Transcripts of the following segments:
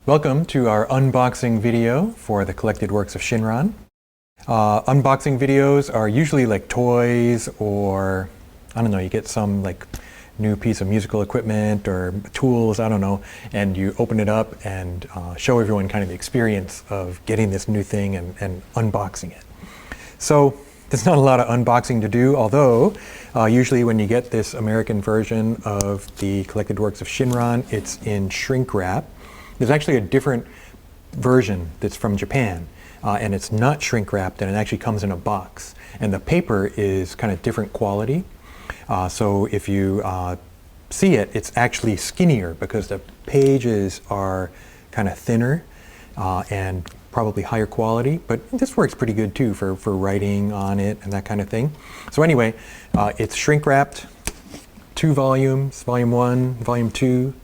Welcome to our unboxing video for the Collected Works of Shinran. Unboxing videos are usually like toys or, I don't know, you get some like new piece of musical equipment or tools, I don't know, and you open it up and show everyone kind of the experience of getting this new thing and unboxing it. So there's not a lot of unboxing to do, although usually when you get this American version of the Collected Works of Shinran, it's in shrink wrap. There's actually a different version that's from Japan, and it's not shrink wrapped, and it actually comes in a box. And the paper is kind of different quality. So if you see it, it's actually skinnier because the pages are kind of thinner and probably higher quality. But this works pretty good too for writing on it and that kind of thing. So anyway, it's shrink wrapped, 2 volumes, volume 1, volume 2.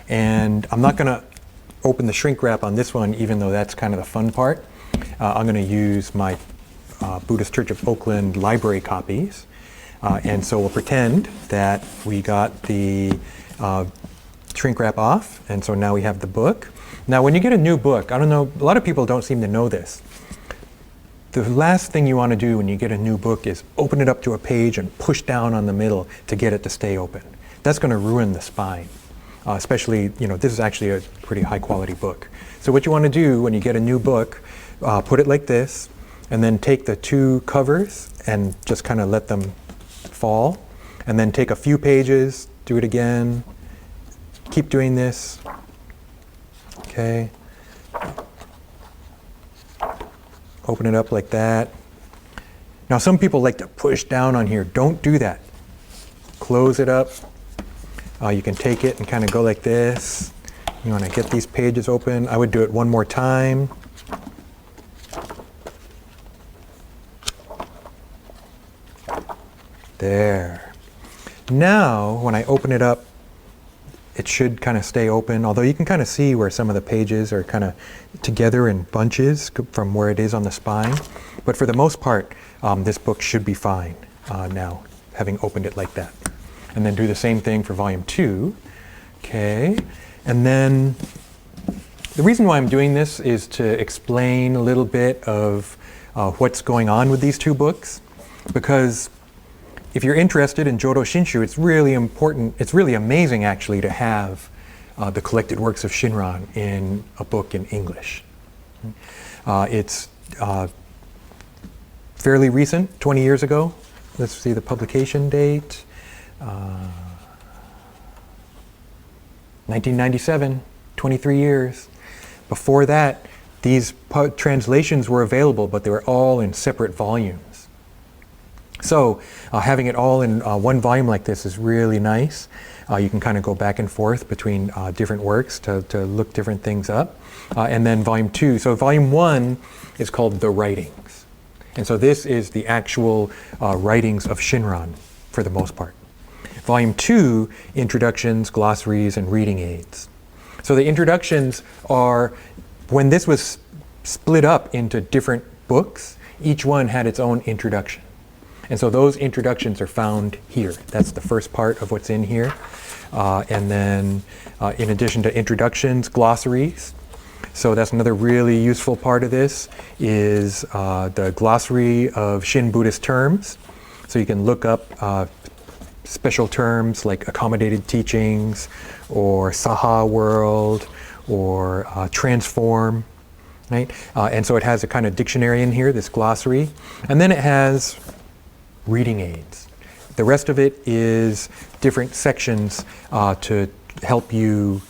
And I'm not going to open the shrink wrap on this one, even though that's kind of the fun part. I'm going to use my Buddhist Church of Oakland library copies. And so we'll pretend that we got the shrink wrap off, and so now we have the book. Now when you get a new book, I don't know, a lot of people don't seem to know this. The last thing you want to do when you get a new book is open it up to a page and push down on the middle to get it to stay open. That's going to ruin the spine. Especially, this is actually a pretty high quality book. So what you want to do when you get a new book, put it like this, and then take the 2 covers and just kind of let them fall, and then take a few pages, do it again, keep doing this, okay. Open it up like that. Now some people like to push down on here. Don't do that. Close it up. You can take it and kind of go like this. You want to get these pages open. I would do it one more time. There. Now, when I open it up, it should kind of stay open, although you can kind of see where some of the pages are kind of together in bunches from where it is on the spine. But for the most part, this book should be fine now, having opened it like that. And then do the same thing for volume 2. Okay. And then the reason why I'm doing this is to explain a little bit of what's going on with these 2 books. Because if you're interested in Jodo Shinshu, it's really important, it's really amazing actually to have the Collected Works of Shinran in a book in English. It's fairly recent, 20 years ago. Let's see the publication date. 1997, 23 years. Before that, these translations were available, but they were all in separate volumes. So having it all in one volume like this is really nice. You can kind of go back and forth between different works to look different things up. And then volume 2. So volume 1 is called The Writings. And so this is the actual writings of Shinran for the most part. Volume 2, introductions, glossaries, and reading aids. So the introductions are, when this was split up into different books, each one had its own introduction. And so those introductions are found here. That's the first part of what's in here. And then in addition to introductions, glossaries. So that's another really useful part of this is the glossary of Shin Buddhist terms. So you can look up special terms like accommodated teachings or Saha world or transform, right? And so it has a kind of dictionary in here, this glossary. And then it has reading aids. The rest of it is different sections to help you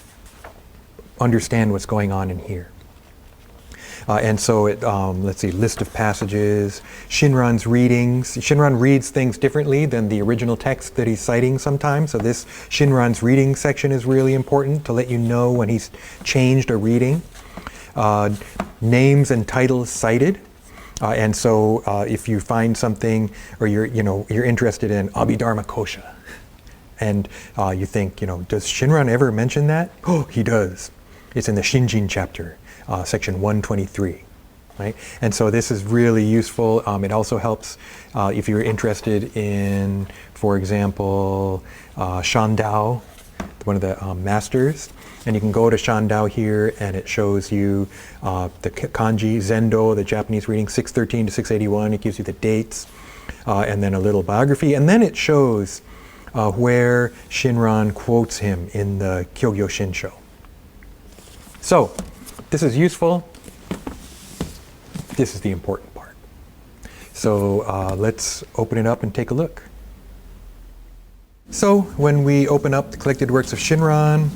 understand what's going on in here. And so it, let's see, list of passages, Shinran's readings. Shinran reads things differently than the original text that he's citing sometimes. So this Shinran's reading section is really important to let you know when he's changed a reading. Names and titles cited. And so if you find something or you're interested in Abhidharma Kosha and you think, does Shinran ever mention that? Oh, he does. It's in the Shinjin chapter. Section 123, right? And so this is really useful. It also helps if you're interested in, for example, Shandao, the one of the masters. And you can go to Shandao here, and it shows you the kanji, Zendo, the Japanese reading, 613 to 681. It gives you the dates, and then a little biography. And then it shows where Shinran quotes him in the Kyogyo Shinsho. So, this is useful. This is the important part. So let's open it up and take a look. So when we open up the Collected Works of Shinran,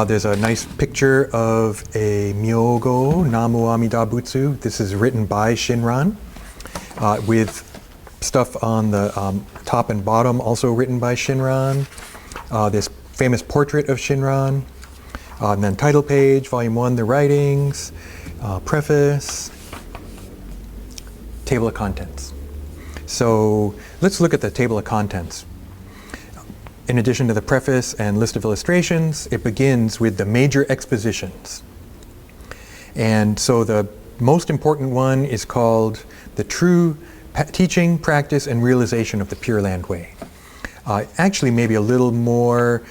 there's a nice picture of a Myogo, Namu Amida Butsu. This is written by Shinran, with stuff on the top and bottom also written by Shinran. This famous portrait of Shinran. And then title page, volume 1, the writings, preface, table of contents. So let's look at the table of contents. In addition to the preface and list of illustrations, it begins with the major expositions. And so the most important one is called The True Teaching, Practice, and Realization of the Pure Land Way. Actually, maybe a little more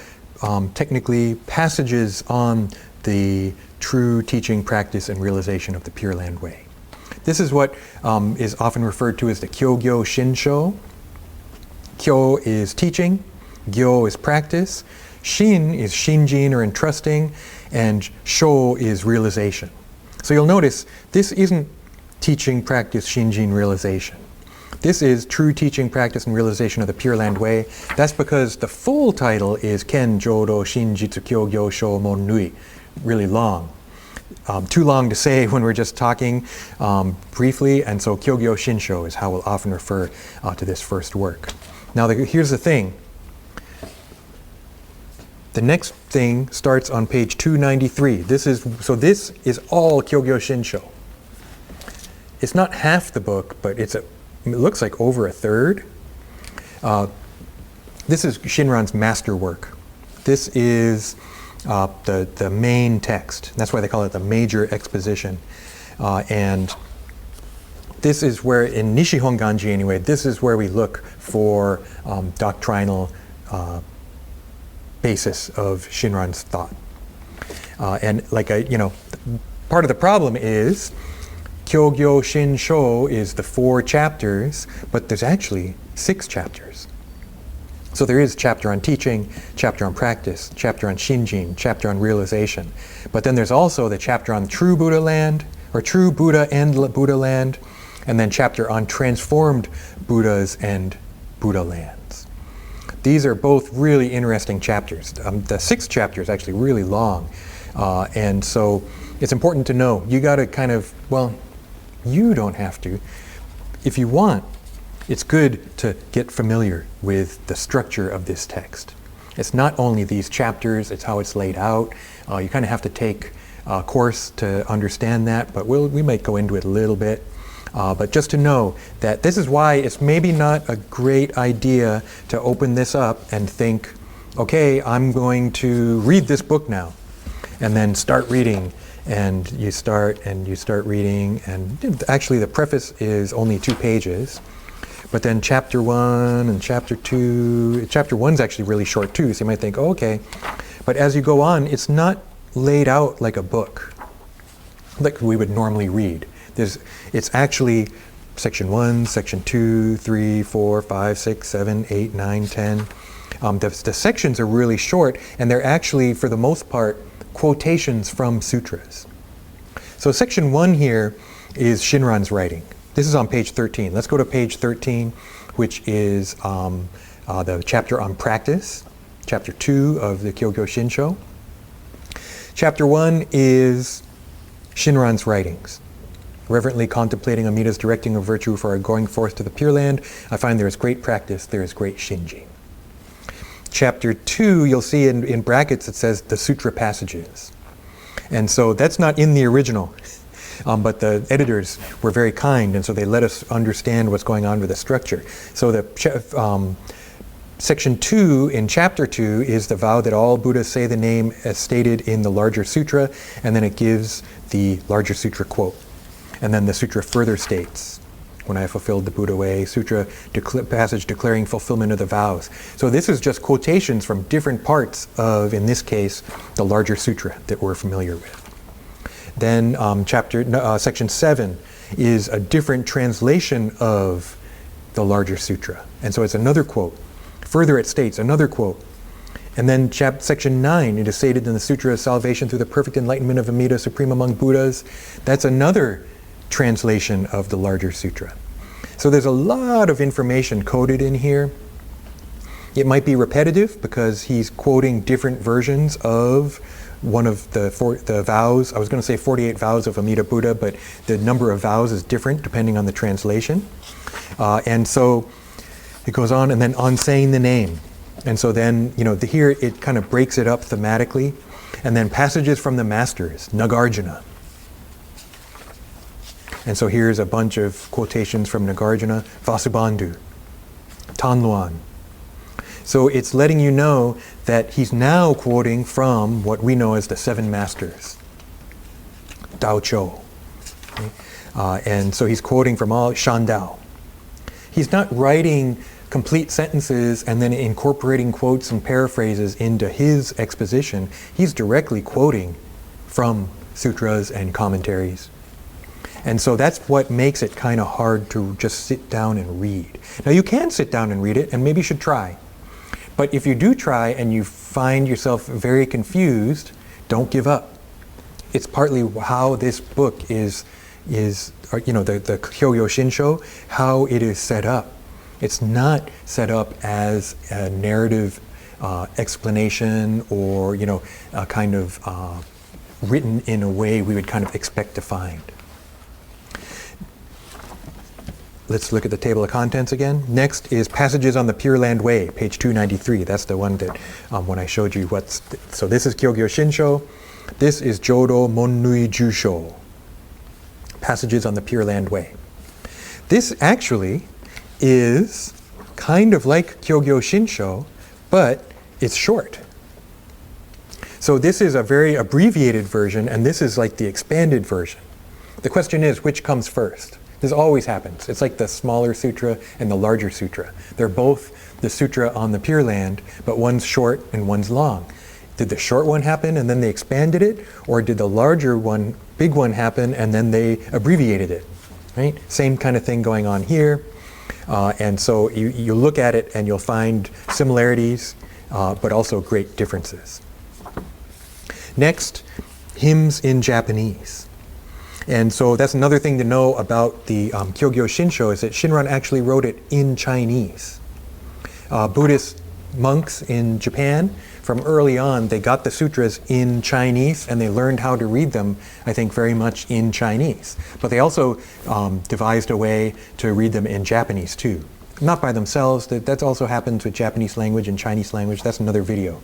technically, passages on the true teaching, practice, and realization of the Pure Land Way. This is what is often referred to as the Kyogyo Shinsho. Kyo is teaching, Gyo is practice, Shin is shinjin or entrusting, and Sho is realization. So you'll notice this isn't teaching, practice, shinjin, realization. This is true teaching, practice, and realization of the Pure Land Way. That's because the full title is Ken Jodo Shinjitsu Kyogyo Sho Mon Nui. Really long. Too long to say when we're just talking briefly, and so Kyogyo Shinsho is how we'll often refer to this first work. Now here's the thing. The next thing starts on page 293. This is all Kyogyo Shinsho. It's not half the book, but it looks like over a third. This is Shinran's masterwork. This is the main text. That's why they call it the major exposition. And this is where, in Nishi Hongwanji anyway, this is where we look for doctrinal basis of Shinran's thought. And part of the problem is Kyogyo Shinsho is the 4 chapters, but there's actually 6 chapters. So there is chapter on teaching, chapter on practice, chapter on shinjin, chapter on realization. But then there's also the chapter on true Buddha land, or true Buddha and Buddha land, and then chapter on transformed Buddhas and Buddha lands. These are both really interesting chapters. The 6th chapter is actually really long. And so it's important to know, you got to kind of, you don't have to. If you want, it's good to get familiar with the structure of this text. It's not only these chapters, it's how it's laid out. You kind of have to take a course to understand that, but we might go into it a little bit. But just to know that this is why it's maybe not a great idea to open this up and think, okay, I'm going to read this book now, and then start reading. And you start reading, and actually the preface is only 2 pages. But then chapter 1 and chapter 2, chapter 1 is actually really short too, so you might think, oh, okay. But as you go on, it's not laid out like a book, like we would normally read. It's actually section 1, section 2, 3, 4, 5, 6, 7, 8, 9, 10. The sections are really short, and they're actually, for the most part, quotations from sutras. So section 1 here is Shinran's writing. This is on page 13. Let's go to page 13, which is the chapter on practice, chapter 2 of the Kyogyo Shinsho. Chapter 1 is Shinran's writings. Reverently contemplating Amida's directing of virtue for our going forth to the Pure Land, I find there is great practice, there is great shinji. Chapter 2, you'll see in brackets it says the sutra passages. And so that's not in the original. But the editors were very kind, and so they let us understand what's going on with the structure. So the section 2 in chapter 2 is the vow that all Buddhas say the name as stated in the larger sutra, and then it gives the larger sutra quote. And then the sutra further states, when I have fulfilled the Buddha way, sutra passage declaring fulfillment of the vows. So this is just quotations from different parts of, in this case, the larger sutra that we're familiar with. Then section 7 is a different translation of the larger sutra. And so it's another quote. Further it states another quote. And then section 9, it is stated in the Sutra of Salvation through the perfect enlightenment of Amida, supreme among Buddhas. That's another translation of the larger sutra. So there's a lot of information coded in here. It might be repetitive because he's quoting different versions of one of the vows. I was going to say 48 vows of Amida Buddha, but the number of vows is different depending on the translation. And so it goes on, and then on saying the name. And so then, here it kind of breaks it up thematically. And then passages from the masters, Nagarjuna. And so here's a bunch of quotations from Nagarjuna, Vasubandhu, Tanluan. So it's letting you know that he's now quoting from what we know as the seven masters, Dao Cho. Okay? And so he's quoting from all Shandao. He's not writing complete sentences and then incorporating quotes and paraphrases into his exposition. He's directly quoting from sutras and commentaries. And so that's what makes it kind of hard to just sit down and read. Now you can sit down and read it, and maybe you should try. But if you do try and you find yourself very confused, don't give up. It's partly how this book is the Jodo Shinshu, how it is set up. It's not set up as a narrative explanation or, kind of written in a way we would kind of expect to find. Let's look at the table of contents again. Next is Passages on the Pure Land Way, page 293. That's the one that when I showed you so this is Kyogyo Shinsho. This is Jodo Monnui Jusho, Passages on the Pure Land Way. This actually is kind of like Kyogyo Shinsho, but it's short. So this is a very abbreviated version, and this is like the expanded version. The question is, which comes first? This always happens. It's like the smaller sutra and the larger sutra. They're both the sutra on the Pure Land, but one's short and one's long. Did the short one happen and then they expanded it? Or did the larger one, big one happen and then they abbreviated it? Right? Same kind of thing going on here. And so you look at it and you'll find similarities, but also great differences. Next, hymns in Japanese. And so that's another thing to know about the Kyogyo Shinsho, is that Shinran actually wrote it in Chinese. Buddhist monks in Japan, from early on, they got the sutras in Chinese and they learned how to read them, I think, very much in Chinese. But they also devised a way to read them in Japanese too. Not by themselves, that also happens with Japanese language and Chinese language. That's another video.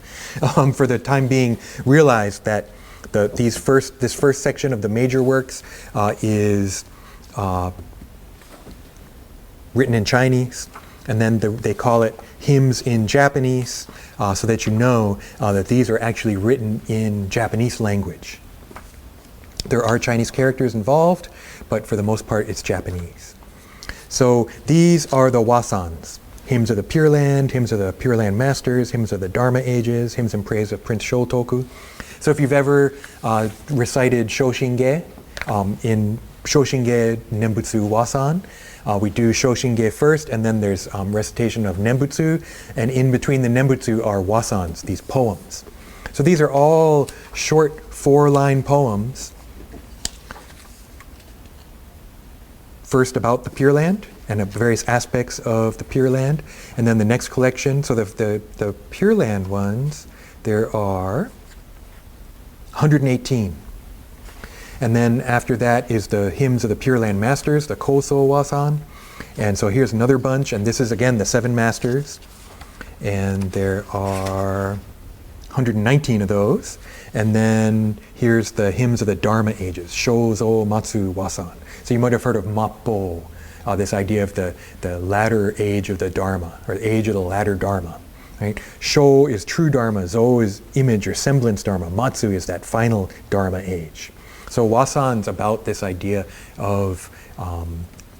For the time being, realize that this first section of the major works is written in Chinese, and then they call it hymns in Japanese, so that you know that these are actually written in Japanese language. There are Chinese characters involved, but for the most part it's Japanese. So these are the wasans. Hymns of the Pure Land, hymns of the Pure Land Masters, hymns of the Dharma ages, hymns in praise of Prince Shotoku. So if you've ever recited Shoshinge, in Shoshinge Nembutsu Wasan, we do Shoshinge first, and then there's recitation of Nembutsu, and in between the Nembutsu are wasans, these poems. So these are all short 4-line poems, first about the Pure Land and various aspects of the Pure Land, and then the next collection. So the Pure Land ones, there are 118. And then after that is the hymns of the Pure Land Masters, the Koso Wasan. And so here's another bunch, and this is again the 7 masters. And there are 119 of those. And then here's the hymns of the Dharma ages, Shozo Matsu Wasan. So you might have heard of Mappo, this idea of the latter age of the Dharma, or the age of the latter Dharma. Right? Sho is true Dharma, Zo is image or semblance Dharma, Matsu is that final Dharma age. So Wasan's about this idea of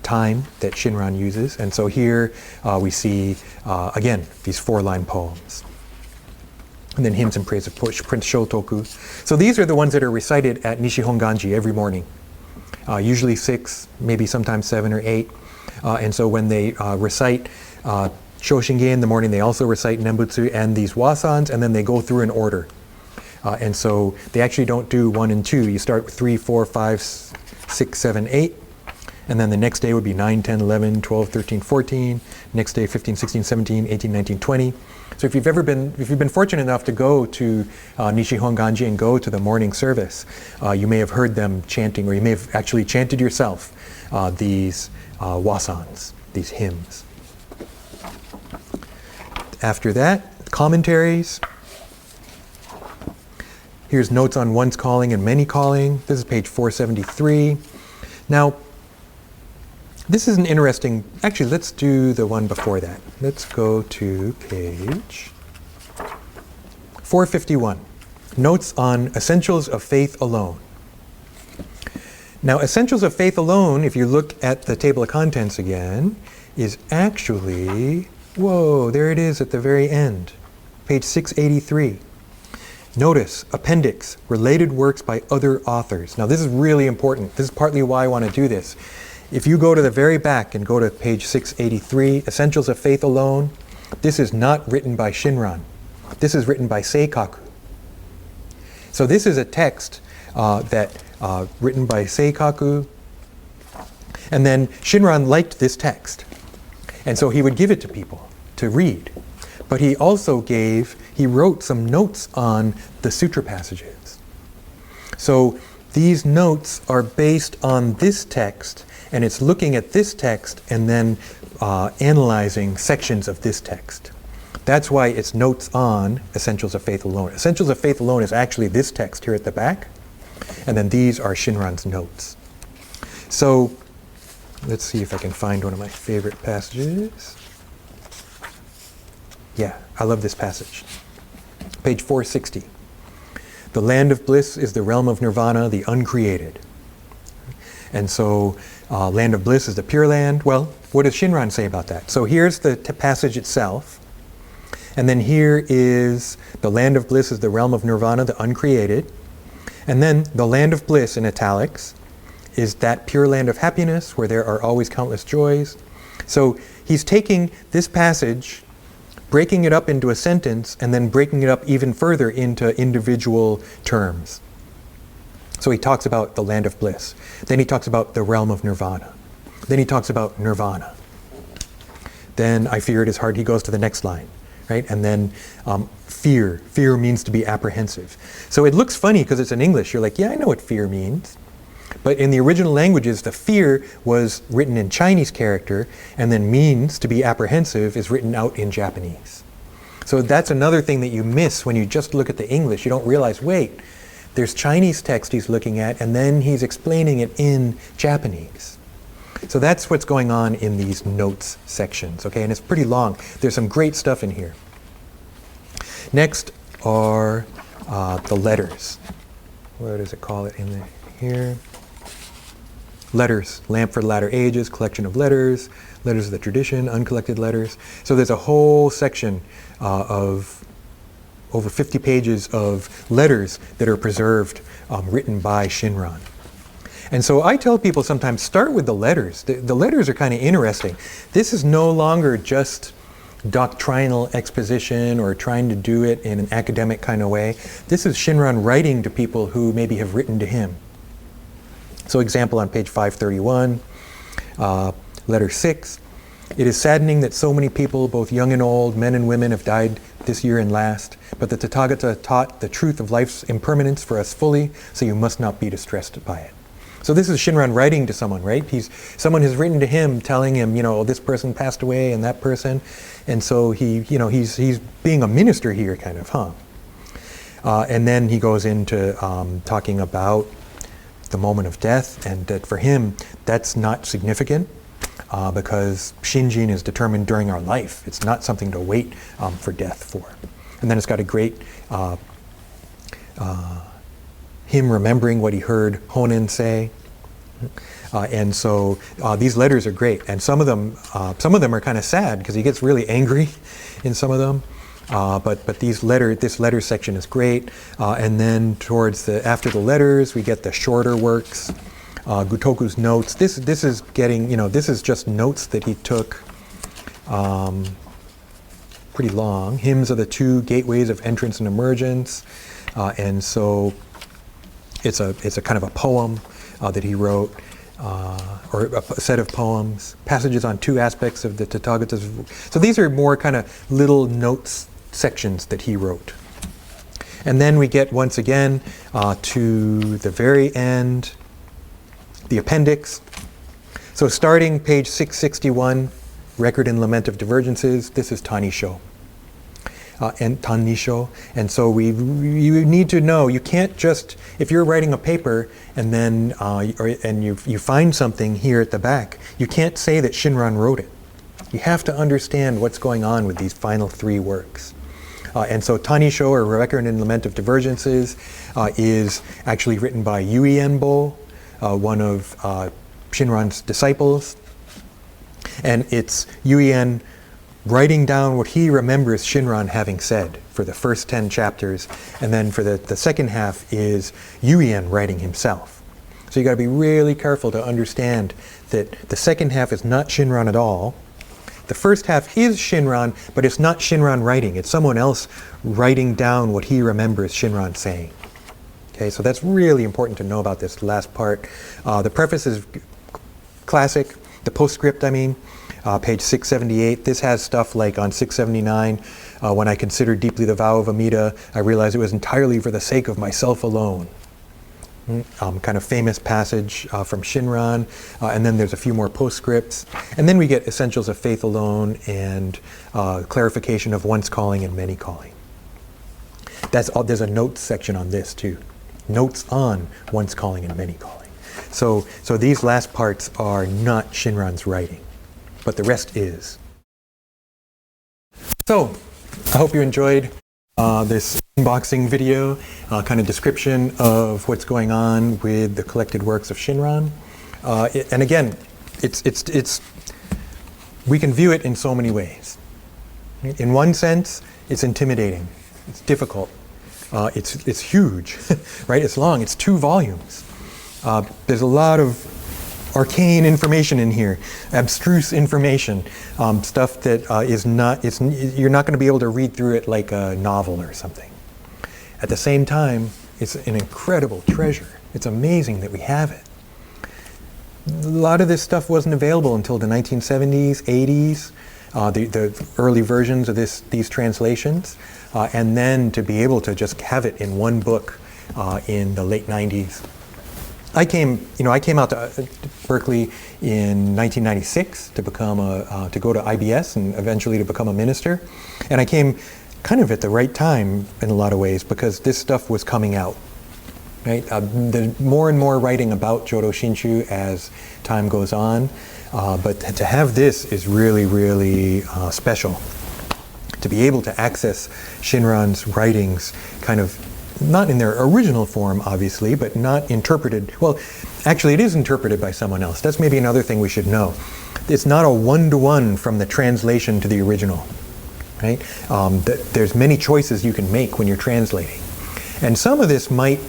time that Shinran uses. And so here we see, again, these 4-line poems. And then hymns in praise of Prince Shotoku. So these are the ones that are recited at Nishi Hongwanji every morning. Usually 6, maybe sometimes 7 or 8. And so when they recite Shoshinge in the morning, they also recite Nembutsu and these wasans, and then they go through in order. And so they actually don't do 1 and 2. You start with 3, 4, 5, 6, 7, 8. And then the next day would be 9, 10, 11, 12, 13, 14. Next day 15, 16, 17, 18, 19, 20. So if you've been fortunate enough to go to Nishi Hongwanji and go to the morning service, you may have heard them chanting, or you may have actually chanted yourself these wasans, these hymns. After that, commentaries. Here's notes on once calling and many calling. This is page 473. Now, this is an interesting, actually let's do the one before that. Let's go to page 451. Notes on Essentials of Faith Alone. Now, Essentials of Faith Alone, if you look at the table of contents again, is actually, whoa, there it is at the very end. Page 683. Notice, appendix, related works by other authors. Now this is really important. This is partly why I want to do this. If you go to the very back and go to page 683, Essentials of Faith Alone, this is not written by Shinran. This is written by Seikaku. So this is a text written by Seikaku, and then Shinran liked this text. And so he would give it to people to read. But he also wrote some notes on the sutra passages. So these notes are based on this text, and it's looking at this text and then analyzing sections of this text. That's why it's notes on Essentials of Faith Alone. Essentials of Faith Alone is actually this text here at the back, and then these are Shinran's notes. So let's see if I can find one of my favorite passages. Yeah, I love this passage. Page 460. The land of bliss is the realm of nirvana, the uncreated. And so land of bliss is the pure land. Well, what does Shinran say about that? So here's the passage itself. And then here is the land of bliss is the realm of nirvana, the uncreated. And then the land of bliss in italics is that pure land of happiness where there are always countless joys. So he's taking this passage, breaking it up into a sentence, and then breaking it up even further into individual terms. So he talks about the land of bliss. Then he talks about the realm of nirvana. Then he talks about nirvana. Then I fear it is hard. He goes to the next line, right? And then fear. Fear means to be apprehensive. So it looks funny because it's in English. You're like, yeah, I know what fear means. But in the original languages, the fear was written in Chinese character, and then means to be apprehensive is written out in Japanese. So that's another thing that you miss when you just look at the English. You don't realize, wait, there's Chinese text he's looking at, and then he's explaining it in Japanese. So that's what's going on in these notes sections, okay? And it's pretty long. There's some great stuff in here. Next are the letters. What does it call it in here? Letters, Lamp for the Latter Ages, collection of letters, letters of the tradition, uncollected letters. So there's a whole section of over 50 pages of letters that are preserved, written by Shinran. And so I tell people sometimes, start with the letters. The letters are kind of interesting. This is no longer just doctrinal exposition or trying to do it in an academic kind of way. This is Shinran writing to people who maybe have written to him. So example on page 531, letter 6. It is saddening that so many people, both young and old, men and women, have died this year and last, but the Tathagata taught the truth of life's impermanence for us fully, so you must not be distressed by it. So this is Shinran writing to someone, right? Someone has written to him telling him, oh, this person passed away and that person. And so he's being a minister here kind of, and then he goes into talking about the moment of death, and that for him, that's not significant because Shinjin is determined during our life. It's not something to wait for death for. And then it's got a great him remembering what he heard Honen say. And so these letters are great, and some of them are kind of sad because he gets really angry in some of them. But this letter section is great, and then after the letters we get the shorter works, Gutoku's notes. This is just notes that he took. Pretty long. Hymns are the two gateways of entrance and emergence, and so it's a kind of a poem that he wrote, or a set of poems. Passages on two aspects of the Tathagata's. So these are more kind of little notes sections that he wrote. And then we get once again to the very end, the appendix. So starting page 661, Record and Lament of Divergences, this is Tanisho. And Tanisho. And so you need to know, you can't just, if you're writing a paper and then you find something here at the back, you can't say that Shinran wrote it. You have to understand what's going on with these final three works. And so Tanisho, or Record and Lament of Divergences, is actually written by Yui Enbo, one of Shinran's disciples. And it's Yui writing down what he remembers Shinran having said for the first 10 chapters. And then for the second half is Yui writing himself. So you got to be really careful to understand that the second half is not Shinran at all. The first half is Shinran, but it's not Shinran writing. It's someone else writing down what he remembers Shinran saying. Okay, so that's really important to know about this last part. The preface is classic. The postscript, page 678. This has stuff like on 679, when I considered deeply the vow of Amida, I realized it was entirely for the sake of myself alone. Kind of famous passage from Shinran, and then there's a few more postscripts, and then we get Essentials of Faith alone and clarification of once calling and many calling. There's a notes section on this too. Notes on once calling and many calling. So these last parts are not Shinran's writing, but the rest is. So I hope you enjoyed this unboxing video, kind of description of what's going on with the collected works of Shinran. And again, we can view it in so many ways. In one sense, it's intimidating. It's difficult. It's huge, right? It's long. It's 2 volumes. There's a lot of arcane information in here, abstruse information, stuff that you're not going to be able to read through it like a novel or something. At the same time, it's an incredible treasure. It's amazing that we have it. A lot of this stuff wasn't available until the 1970s, 80s, the early versions of these translations, and then to be able to just have it in one book in the late 90s. I came out to Berkeley in 1996 to go to IBS and eventually to become a minister, and I came kind of at the right time in a lot of ways because this stuff was coming out. Right, there's more and more writing about Jodo Shinshu as time goes on, but to have this is really, really special. To be able to access Shinran's writings kind of not in their original form, obviously, but not interpreted. Well, actually, it is interpreted by someone else. That's maybe another thing we should know. It's not a one-to-one from the translation to the original, right? There's many choices you can make when you're translating. And some of this might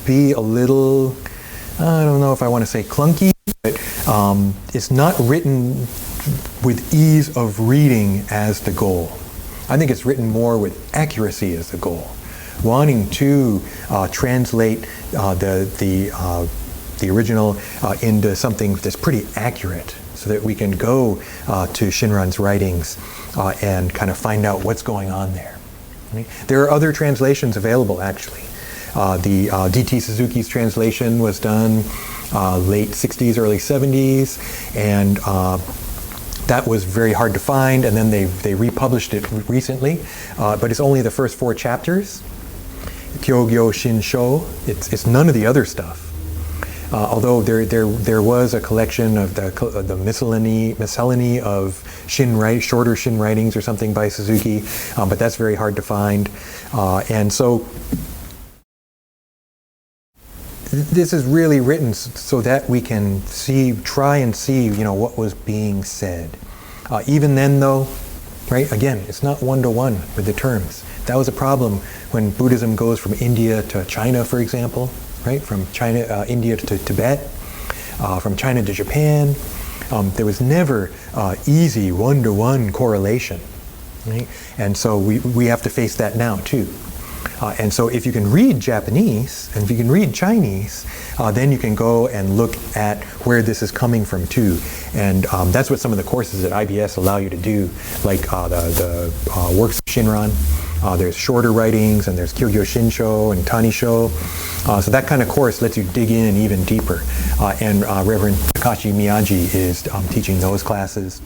be a little, I don't know if I want to say clunky, but it's not written with ease of reading as the goal. I think it's written more with accuracy as the goal. Wanting to translate the original into something that's pretty accurate so that we can go to Shinran's writings and kind of find out what's going on there. Right? There are other translations available, actually. The D.T. Suzuki's translation was done late 60s, early 70s, and that was very hard to find, and then they republished it recently, but it's only the first 4 chapters. Jodo Shinshu, it's none of the other stuff. Although there was a collection of the miscellany of shorter Shin writings or something by Suzuki, but that's very hard to find. And so this is really written so that we can try and see, what was being said. Even then, though, right? Again, it's not one-to-one with the terms. That was a problem when Buddhism goes from India to China, for example, right? From China, India to Tibet, from China to Japan. There was never easy one-to-one correlation, right? And so we have to face that now too. And so if you can read Japanese and if you can read Chinese, then you can go and look at where this is coming from too. And that's what some of the courses at IBS allow you to do, like the works of Shinran. There's shorter writings, and there's Jodo Shinshu and Tanisho. So that kind of course lets you dig in even deeper. And Reverend Takashi Miyagi is teaching those classes.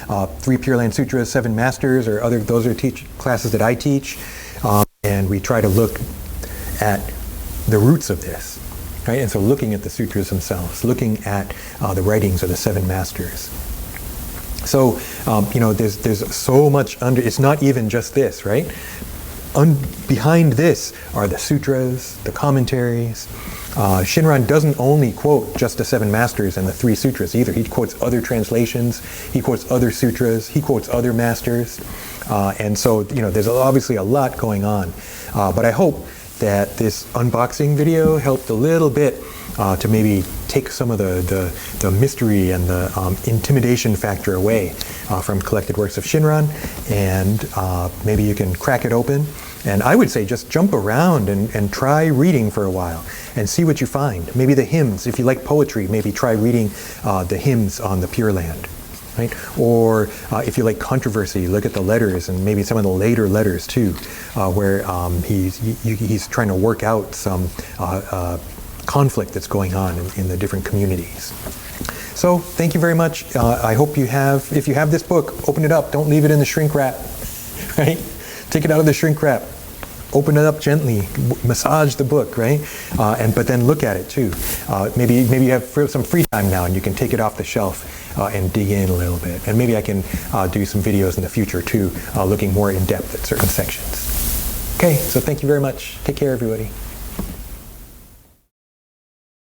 3 Pure Land Sutras, 7 Masters, those are classes that I teach. And we try to look at the roots of this, right? And so looking at the sutras themselves, looking at the writings of the 7 masters. So, there's so much it's not even just this, right? Behind this are the sutras, the commentaries. Shinran doesn't only quote just the 7 masters and the 3 sutras either. He quotes other translations, he quotes other sutras, he quotes other masters. And so, there's obviously a lot going on. But I hope that this unboxing video helped a little bit to maybe take some of the mystery and the intimidation factor away from Collected Works of Shinran, and maybe you can crack it open. And I would say just jump around and try reading for a while and see what you find. Maybe the hymns, if you like poetry, maybe try reading the hymns on the Pure Land. Right? Or if you like controversy, look at the letters and maybe some of the later letters too, where he's trying to work out some conflict that's going on in the different communities. So thank you very much. I hope if you have this book, open it up. Don't leave it in the shrink wrap. Right? Take it out of the shrink wrap. Open it up gently, massage the book, right? But then look at it too. Maybe you have some free time now and you can take it off the shelf and dig in a little bit. And maybe I can do some videos in the future too, looking more in depth at certain sections. Okay, so thank you very much. Take care, everybody.